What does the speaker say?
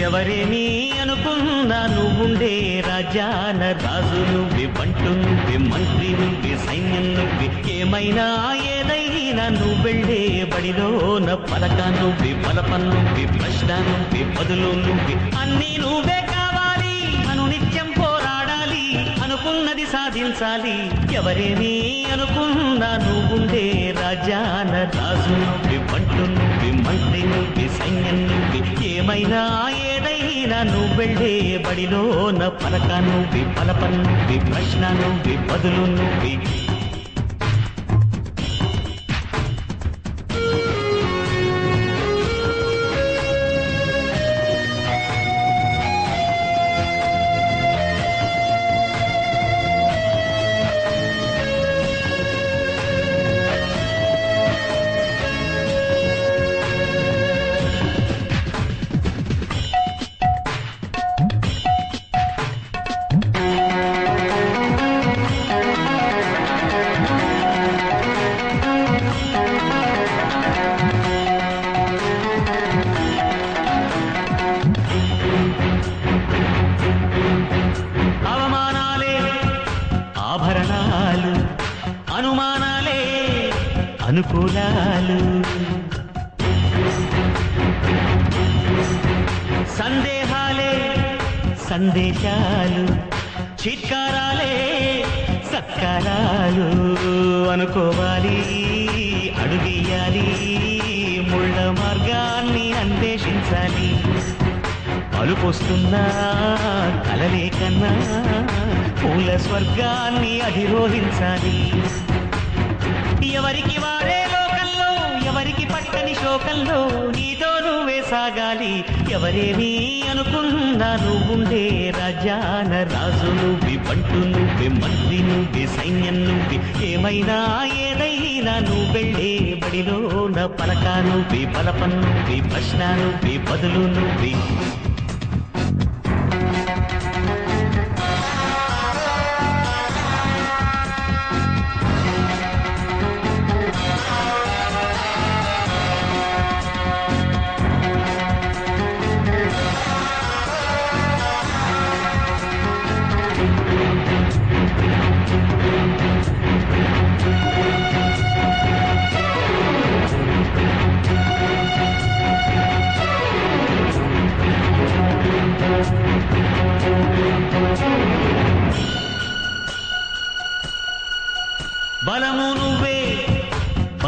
ఎవరేమీ అనుకున్నా నువ్వుండే రాజాన రాజు నువ్వే, బంటు నువ్వే, మంత్రి నువ్వే, సైన్యం నువ్వే, ఏమైనా ఏదైనా నువ్వెళ్ళే బడిలోన పలక నువ్వే, బలపం నువ్వే, ప్రశ్న నువ్వే, బదులు నువ్వే, అన్నీ నువ్వే కావాలి. అనునిత్యం పోరాడాలి, అనుకున్నది సాధించాలి. ఎవరేమీ అనుకున్నా నువ్వుండే రాజాన రాజు నువ్వే, బంటు నువ్వే, మంత్రి నువ్వే, సైన్యం నువ్వే, ఏమైనా ఏదైనా నువ్వెళ్ళే బడిలోన పలక నువ్వే, బలపం నువ్వే, ప్రశ్న నువ్వే, బదులు నువ్వే. ఆభరణాలు, అనుమానాలే అనుకూలాలు, సందేహాలే సందేశాలు, చిత్కారాలే సత్కారాలు. అనుకోవాలి, అడుగేయాలి, ముళ్ళ మార్గాన్ని అన్వేషించాలి. అలుపొస్తున్నా కలలే కన్నా పూల స్వర్గాన్ని అధిరోహించాలి. ఎవరికి వాడే లోకంలో, ఎవరికి పట్టని శోకంలో నీతో నువ్వే సాగాలి. ఎవరేమీ అనుకున్నా నువ్వుండే రాజాన రాజు నువ్వే, బంటు నువ్వే, మంత్రి నువ్వే, సైన్యం నువ్వే, ఏమైనా ఏదైనా నువ్వెళ్ళే బడిలోన పలక నువ్వే, బలపం నువ్వే, ప్రశ్న నువ్వే, బదులు నువ్వే. బలము